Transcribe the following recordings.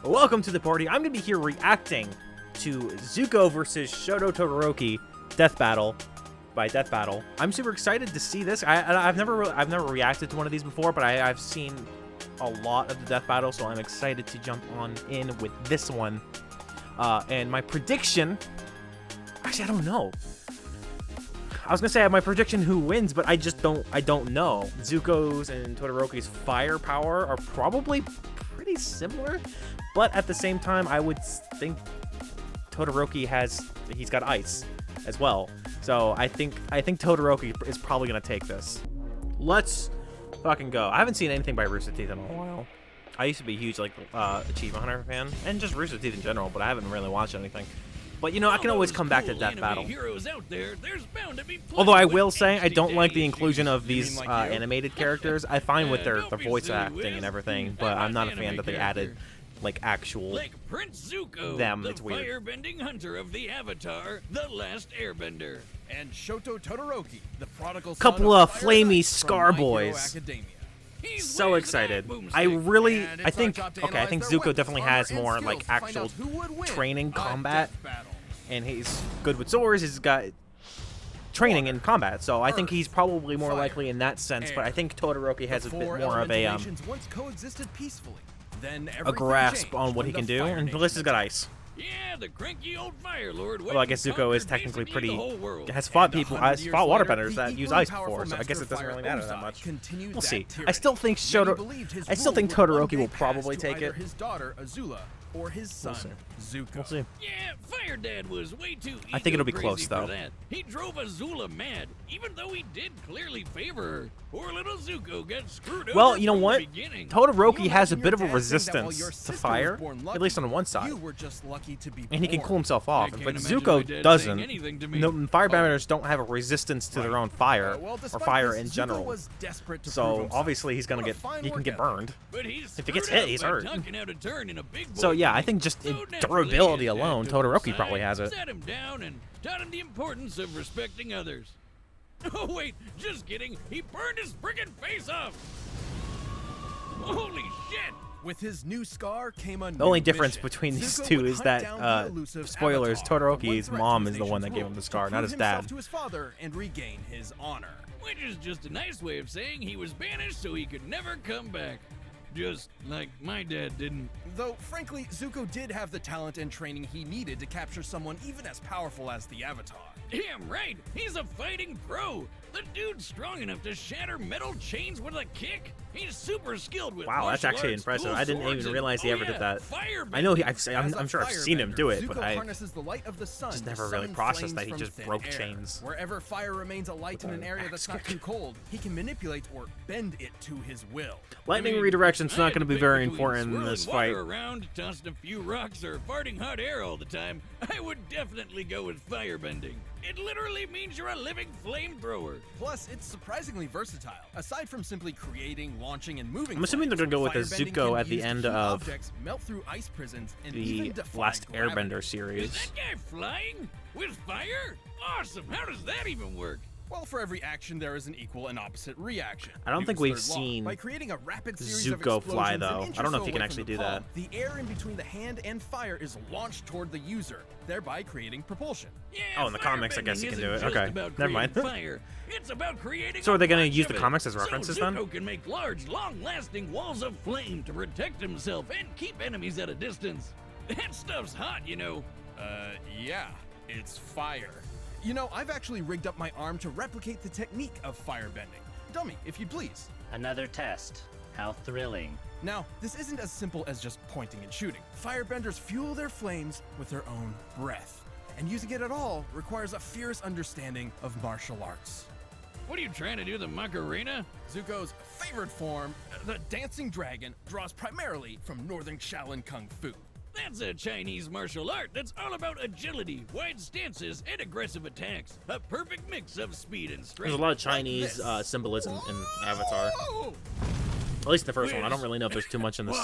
Welcome to the party. I'm gonna be here reacting to Zuko versus Shoto Todoroki Death Battle by Death Battle. I'm super excited to see this. I've never reacted to one of these before, but I've seen a lot of the Death Battle, so I'm excited to jump on in with this one. And my prediction, actually I don't know. I was gonna say my prediction who wins, but I don't know. Zuko's and Todoroki's firepower are probably pretty similar, but at the same time, I would think Todoroki he's got ice as well. So I think Todoroki is probably gonna take this. Let's fucking go. I haven't seen anything by Rooster Teeth in a while. I used to be a huge Achievement Hunter fan, and just Rooster Teeth in general, but I haven't really watched anything. But you know, I can always come back to Death Battle. Although I will say, I don't like the inclusion of these animated characters. I find with their voice acting and everything, but I'm not a fan that they added like actual Prince Zuko, them. It's weird. Firebending hunter of the Avatar, The Last Airbender, and Shoto Todoroki, the prodigal son couple of flamey Fire Scar boys. So excited. I think Zuko definitely has more like actual training combat, and he's good with swords. He's got training in combat, so I think he's probably more likely in that sense. But I think Todoroki has a bit more of a grasp on what he can do, and Melissa's got ice. Yeah, the cranky old Fire Lord. Well, I guess Zuko is technically has fought waterbenders that use ice before, so I guess it doesn't really matter that much. We'll see. I still think Todoroki will probably take it. His daughter Azula or his son Zuko. We'll see. Yeah, Fire Dad was way too I think it'll be close though. That. He drove Azula mad, even though he did clearly favor her. Poor little Zuko got screwed over. Well, you know what? Todoroki has a bit of a resistance to fire, at least on one side. And he can cool himself off, but Zuko doesn't. No, firebenders don't have a resistance to their own fire, or fire in general. So obviously he can get burned. If he gets hit, he's hurt. So yeah, I think just in durability alone, Todoroki probably has it. Sat him down and taught him the importance of respecting others. Oh wait, just kidding. He burned his friggin' face off. Holy shit! With his new scar came a The only difference between these two is that, spoilers, Todoroki's mom is the one that gave him the scar, not his dad. To his father and regain his honor. Which is just a nice way of saying he was banished so he could never come back. Just like my dad didn't. Though, frankly, Zuko did have the talent and training he needed to capture someone even as powerful as the Avatar. Damn right, he's a fighting pro. The dude's strong enough to shatter metal chains with a kick. He's super skilled with Wow, that's actually arts, impressive. cool I didn't even realize he ever did that. I know I'm sure I've seen him do it, but I just never really processed that he just broke chains. Wherever fire remains a light in an area that's not too cold, he can manipulate or bend it to his will. Lightning redirection's not going to be very important in this fight. Around, tossed a few rocks, or farting hot air all the time, I would definitely go with firebending. It literally means you're a living flamethrower. Plus, it's surprisingly versatile. Aside from simply creating, launching, and moving, I'm assuming they're gonna go with a Zuko at the end of melt through ice prisons and the Last Airbender series. Is that guy flying? With fire? Awesome! How does that even work? Well, for every action, there is an equal and opposite reaction. I don't think we've seen by creating a rapid series Zuko fly, though. I don't know if he can actually do that. The air in between the hand and fire is launched toward the user, thereby creating propulsion. Yeah, oh, in the comics, I guess he can do it. Okay, never mind. Fire. It's about creating so are they going to use the comics as references so Zuko then? Can make large, long-lasting walls of flame to protect himself and keep enemies at a distance. That stuff's hot, you know. Yeah, it's fire. You know, I've actually rigged up my arm to replicate the technique of firebending. Dummy, if you'd please. Another test. How thrilling. Now, this isn't as simple as just pointing and shooting. Firebenders fuel their flames with their own breath. And using it at all requires a fierce understanding of martial arts. What are you trying to do, the Macarena? Zuko's favorite form, the dancing dragon, draws primarily from northern Shaolin Kung Fu. That's a Chinese martial art that's all about agility, wide stances, and aggressive attacks. A perfect mix of speed and strength. There's a lot of Chinese symbolism in Avatar. At least the first one. I don't really know if there's too much in this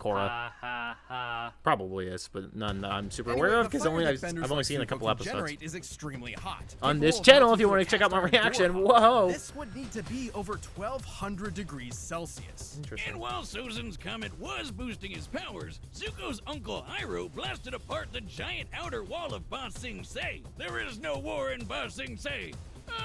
Korra. Ha ha ha. Probably is, but none that I'm super Anyway, aware of the because fire I've defenders only like seen a Zuko couple can episodes. generate is extremely hot. On Capable this of channel, if melting you want through to check out my cast iron reaction. door. Whoa! This would need to be over 1200 degrees Celsius. Interesting. And while Sozin's comet was boosting his powers, Zuko's uncle Iroh blasted apart the giant outer wall of Ba Sing Se. There is no war in Ba Sing Se.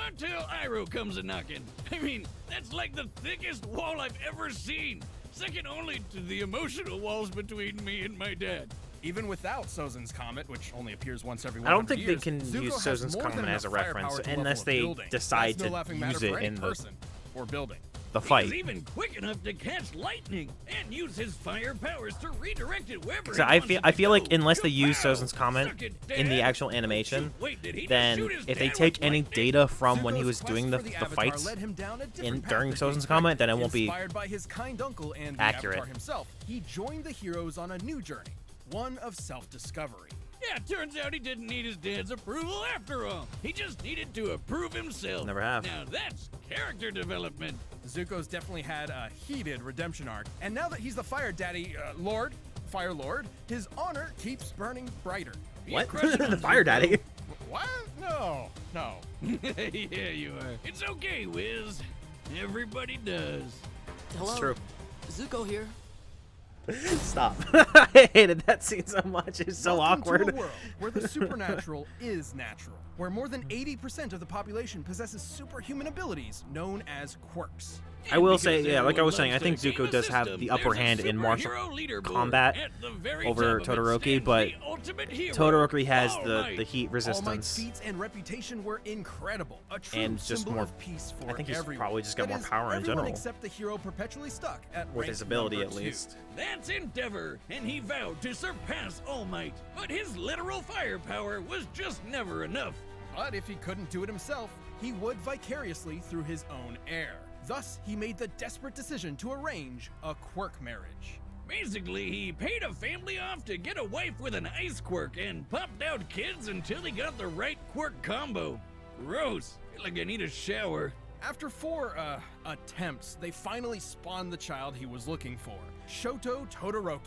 Until Iroh comes a-knockin'. I mean, that's like the thickest wall I've ever seen. Second only to the emotional walls between me and my dad. Even without Sozin's comet, which only appears once every 100 I don't think years, they can Zuko use has Sozin's more than comet as a enough reference firepower to unless level a they building. decide That's no to laughing matter use for it any in person or building. the He's fight. even quick enough to catch lightning and use his fire powers to redirect it wherever So he I wants feel it I to feel like go. unless they use Kapow! Sozin's comet Suck it, in the Dad. actual animation, Wait, did he just then shoot his if they dad take with any lightning? data from when he Zuko's was quest doing the for Avatar fights led him down a different in path during than he Sozin's expected. comet, then it won't be Inspired by his kind uncle and the accurate. Avatar himself, he joined the heroes on a new journey, one of self-discovery. Yeah, turns out he didn't need his dad's approval after all. He just needed to approve himself. Never have. Now that's character development. Zuko's definitely had a heated redemption arc, and now that he's the Fire Daddy, Fire Lord, his honor keeps burning brighter. what? crushing The on fire Zuko. daddy. What? No. Yeah, you are. It's okay, Wiz. Everybody does. Hello, It's true. Zuko here. Stop. I hated that scene so much. It's so Welcome awkward. to a world where the supernatural is natural, where more than 80% of the population possesses superhuman abilities known as quirks. I will Because say, yeah, like I was saying, I everyone think loves to Zuko game does a have system. the upper There's a hand in martial superhero leaderboard. combat At the very over top of it Todoroki, stands but the ultimate hero, Todoroki has All the Might. heat All Might's resistance, feats and reputation were incredible, a true and just symbol more- of peace for I think he's everyone. probably just got That more is, power in everyone general. except the hero perpetually stuck at with rank his ability number at 2. least. That's Endeavor, and he vowed to surpass All Might. But his literal firepower was just never enough. But if he couldn't do it himself, he would vicariously through his own heir. Thus, he made the desperate decision to arrange a quirk marriage. Basically, he paid a family off to get a wife with an ice quirk and popped out kids until he got the right quirk combo. Gross. Feel like I need a shower. After 4 attempts, they finally spawned the child he was looking for, Shoto Todoroki.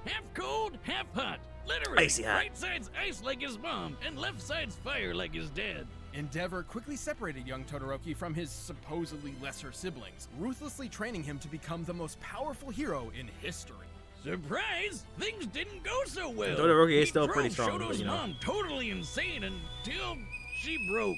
Half cold, half hot. Literally, Icy hot. right side's ice like his mom, and left side's fire like his dad. Endeavor quickly separated young Todoroki from his supposedly lesser siblings, ruthlessly training him to become the most powerful hero in history. Surprise! Things didn't go so well. Todoroki is He still drove pretty strong, but, Shoto's you know. mom totally insane until she broke.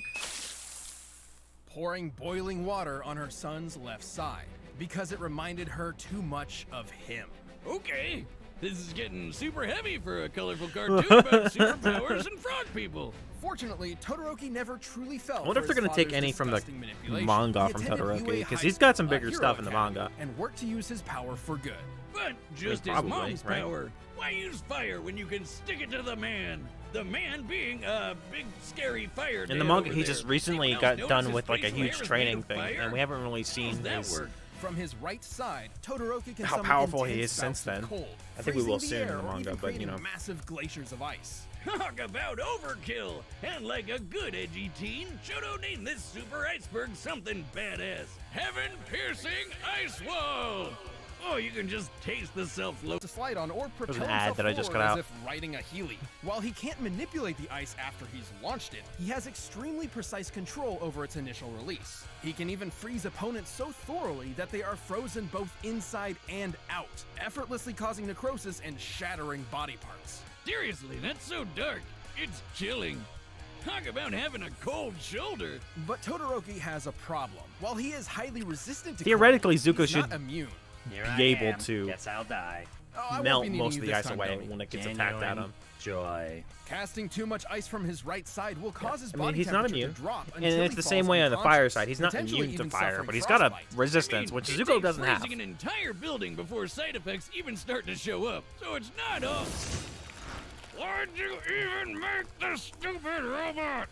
Pouring boiling water on her son's left side, because it reminded her too much of him. Okay, this is getting super heavy for a colorful cartoon about superpowers and frog people. Fortunately, Todoroki never truly fell. I wonder if for they're his gonna take father's any from the disgusting manipulation. manga He from attended Todoroki, UA because High he's got some School, a bigger hero stuff in the academy, manga. and worked to use his power for good. But just his probably, mom's right? power. Why use fire when you can stick it to the man? The man being a big scary fire. In the dad manga, over he there. just recently Anyone got else notice done his with like a facial hair huge is made training of thing, fire? and we haven't really How's seen that his. work? From his right side, Todoroki can How summon powerful he intense is since bouts of then. cold, I think we will freezing soon the in air, the or manga, even but, you creating know. massive glaciers of ice. Talk about overkill! And like a good edgy teen, Shoto named this super iceberg something badass. Heaven-piercing ice wall! Oh, you can just taste the self-loath. To slide on or propel an ad himself that I just forward cut as out. if riding a Heeley. While he can't manipulate the ice after he's launched it, he has extremely precise control over its initial release. He can even freeze opponents so thoroughly that they are frozen both inside and out, effortlessly causing necrosis and shattering body parts. Seriously, that's so dark. It's chilling. Talk about having a cold shoulder. But Todoroki has a problem. While he is highly resistant to Theoretically, cold, Zuko he's should not immune. Here be I able am. to Guess I'll die. Oh, I won't melt be needing most you of the this ice time, away dummy. when it gets attacked at Genuine him. joy. Casting too much ice from his right side will cause his I mean, body he's not temperature immune, to drop and until it's he the same falls way on the fire unconscious, side. He's not potentially immune to even fire, suffering but he's got a frostbite. resistance, which it Zuko takes doesn't have. freezing an entire building before side effects even start to show up. So it's not all. Why'd you even make the stupid robot?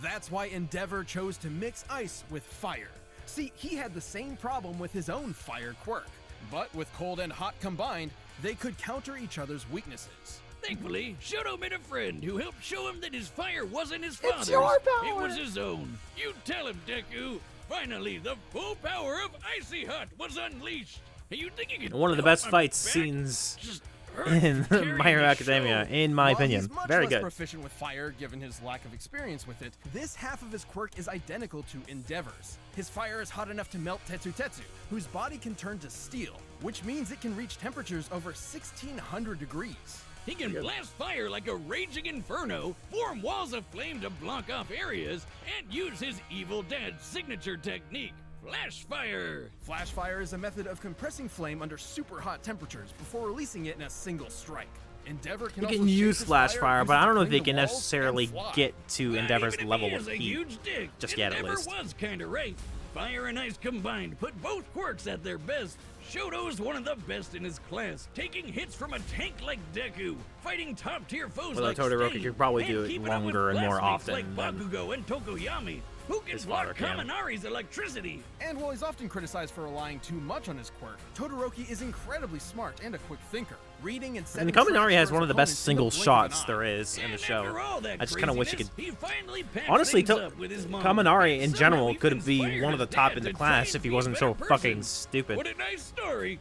That's why Endeavor chose to mix ice with fire. See, he had the same problem with his own fire quirk, but with cold and hot combined, they could counter each other's weaknesses. Thankfully, Shoto met a friend who helped show him that his fire wasn't his father's. your It power. was his own. You tell him, Deku. Finally, the full power of Icy Hot was unleashed. You think you can One of the throw best my fight back? scenes Just hurt in carrying My Hero the Academia, show. in my While opinion. he's much Very less good. proficient with fire given his lack of experience with it, this half of his quirk is identical to Endeavor's. His fire is hot enough to melt Tetsu Tetsu, whose body can turn to steel, which means it can reach temperatures over 1600 degrees. He can blast fire like a raging inferno, form walls of flame to block off areas, and use his Evil Dad's signature technique, flash fire. Flash fire is a method of compressing flame under super hot temperatures before releasing it in a single strike. Endeavor can You also can shape use his flash fire, but I don't know if using they can the walls necessarily and fly. get to But Endeavor's even if level he of is a heat. huge dick, Just yet, at Endeavor least. was kinda right. Fire and ice combined put both quirks at their best. Shoto's one of the best in his class, taking hits from a tank like Deku, fighting top-tier foes Although like Todoroki Stain, could probably and do it keeping up with longer and more classmates often like than Bakugo and Tokoyami, who can his father block can. Kaminari's electricity. And while he's often criticized for relying too much on his quirk, Todoroki is incredibly smart and a quick thinker. Reading and setting And Kaminari traps has for one of his the best opponents in single the blink of shots an eye. there is in the And show. after all that I just kind of wish he could. craziness, he finally packed Honestly, things up with his mom. Kaminari in Somehow general he could be inspired one of the his top dad in the to class try if he and be a wasn't so better fucking person. stupid. What a nice story.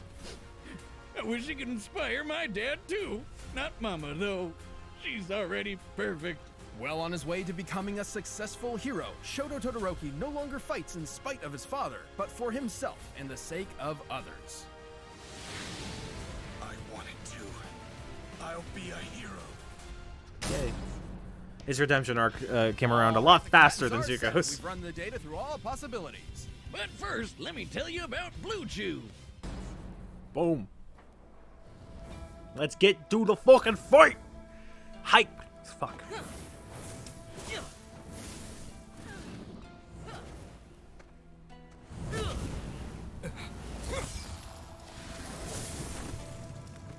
I wish he could inspire my dad too. Not Mama though. She's already perfect. Well on his way to becoming a successful hero, Shoto Todoroki no longer fights in spite of his father, but for himself and the sake of others. I wanted to. I'll be a hero. Yay. His redemption arc came around a lot faster than Our set, Zuko's. We've run the data through all possibilities. But first, let me tell you about Blue Chew. Boom. Let's get to the fucking fight. Hype. Fuck.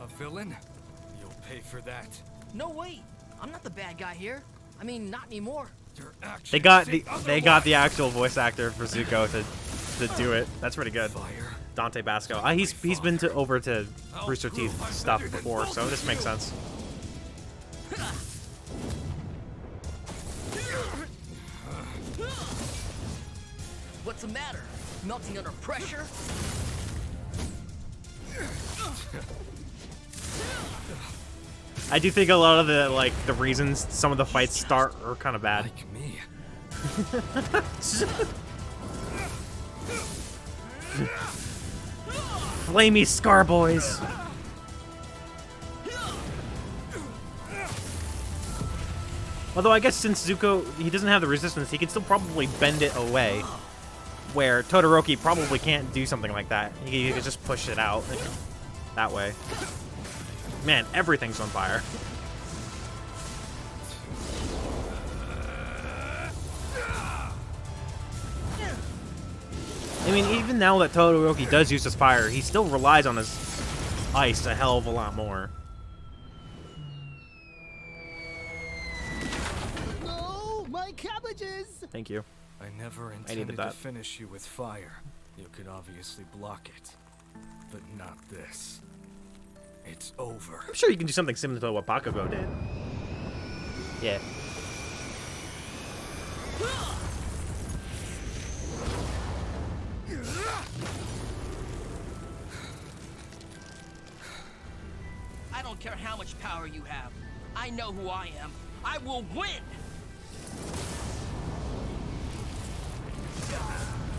A villain? You'll pay for that. No, wait. I'm not the bad guy here. I mean, not anymore. Your actions They got say they got the otherwise. actual voice actor for Zuko to do it. That's pretty good. Fire. Dante Basco. He's been over to Rooster Teeth stuff before, so this makes sense. What's the matter? Melting under pressure? I do think a lot of the reasons some of the fights start are kind of bad. Like me. Flamey Scar Boys. Although I guess since Zuko, he doesn't have the resistance, he can still probably bend it away. Where Todoroki probably can't do something like that. He could just push it out that way. Man, everything's on fire. I mean, even now that Todoroki does use his fire, he still relies on his ice a hell of a lot more. Oh, my cabbages! Thank you. I never needed intended to that. finish you with fire. You could obviously block it. But not this. It's over. I'm sure you can do something similar to what Bakugo did. Yeah. I don't care how much power you have. I know who I am. I will win!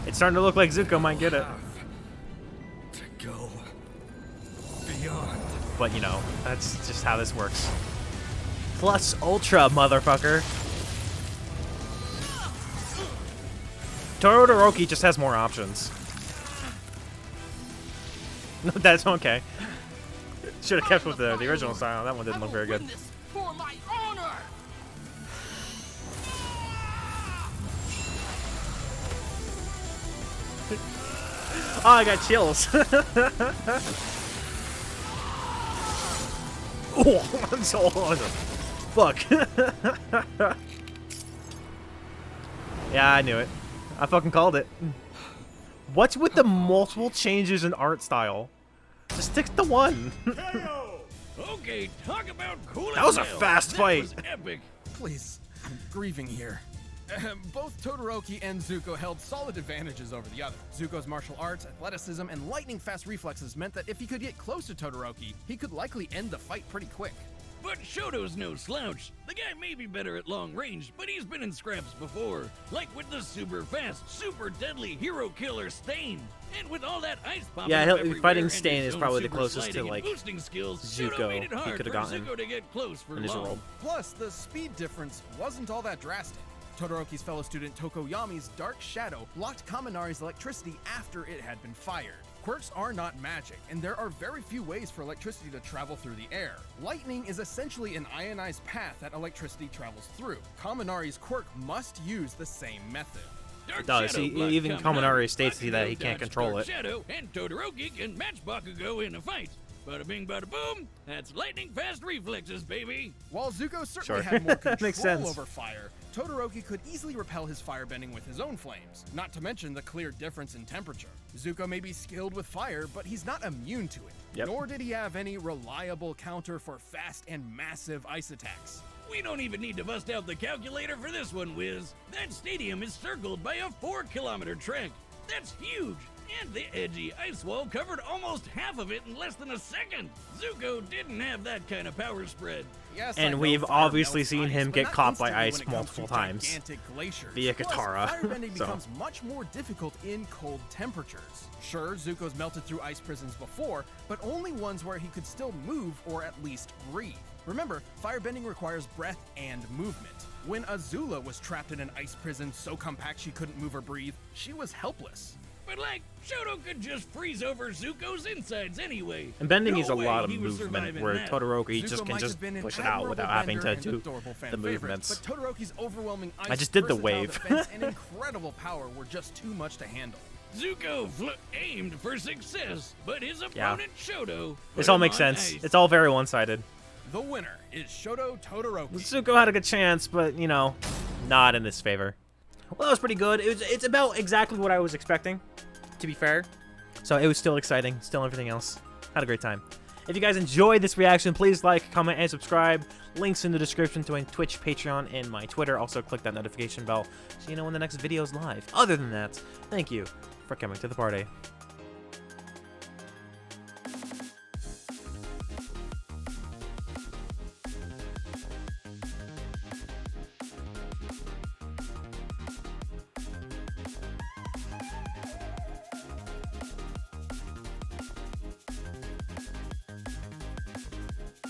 It's starting to look like Zuko might get it. To go beyond. But, you know, that's just how this works. Plus Ultra, motherfucker. Todoroki just has more options. No, that's okay. Should have kept with the original style. That one didn't look very good. I will win this for my honor! Oh, I got chills. Oh, I'm so awesome. Fuck. Yeah, I knew it. I fucking called it. What's with the multiple changes in art style? Just stick to one. Okay, talk about cool. That was a as hell. fast That fight. was epic. Please, I'm grieving here. Both Todoroki and Zuko held solid advantages over the other. Zuko's martial arts, athleticism, and lightning-fast reflexes meant that if he could get close to Todoroki, he could likely end the fight pretty quick. But Shoto's no slouch. The guy may be better at long range, but he's been in scraps before. Like with the super fast, super deadly hero killer Stain. And with all that ice popping Yeah, up everywhere fighting and Stain his is own probably the super closest to, sliding and like, boosting skills, Zuko Shoto made it he hard could have for gotten Zuko to get close for in his long. role. Plus, the speed difference wasn't all that drastic. Todoroki's fellow student Tokoyami's Dark Shadow blocked Kaminari's electricity after it had been fired. Quirks are not magic, and there are very few ways for electricity to travel through the air. Lightning is essentially an ionized path that electricity travels through. Kaminari's quirk must use the same method. Dark It does. Shadow blocked Even Kaminari states Bakugo that he can't dodged control Dark it. Shadow, and Todoroki can match Bakugo in a fight. Bada bing, bada boom. That's lightning fast reflexes, baby. While Zuko certainly Sure. had more That makes control sense. over fire, Todoroki could easily repel his firebending with his own flames, not to mention the clear difference in temperature. Zuko may be skilled with fire, but he's not immune to it. Yep. Nor did he have any reliable counter for fast and massive ice attacks. We don't even need to bust out the calculator for this one, Wiz. That stadium is circled by a 4-kilometer track. That's huge. And the edgy ice wall covered almost half of it in less than a second. Zuko didn't have that kind of power spread. Yes, And I know we've fire obviously melts seen ice, him but get not caught by instantly when ice it comes multiple to times gigantic glaciers. via Plus, Katara, firebending so. becomes much more difficult in cold temperatures. Sure, Zuko's melted through ice prisons before, but only ones where he could still move or at least breathe. Remember, firebending requires breath and movement. When Azula was trapped in an ice prison so compact she couldn't move or breathe, she was helpless. But like, Shoto could just freeze over Zuko's insides anyway. And bending No is a way lot of he was movement, surviving where that. Todoroki Zuko just can might just have been an push it out without having to admirable do bender and adorable fan the favorite, movements. But Todoroki's overwhelming ice, I just did the versatile wave. defense and incredible power were just too much to handle. Zuko aimed for success, but his Yeah. opponent Shoto. This put all him makes on sense. ice. It's all very one-sided. The winner is Shoto Todoroki. Zuko had a good chance, but, you know, not in his favor. Well, that was pretty good. It's about exactly what I was expecting, to be fair. So it was still exciting, still everything else. Had a great time. If you guys enjoyed this reaction, please like, comment, and subscribe. Links in the description to my Twitch, Patreon, and my Twitter. Also, click that notification bell so you know when the next video is live. Other than that, thank you for coming to the party.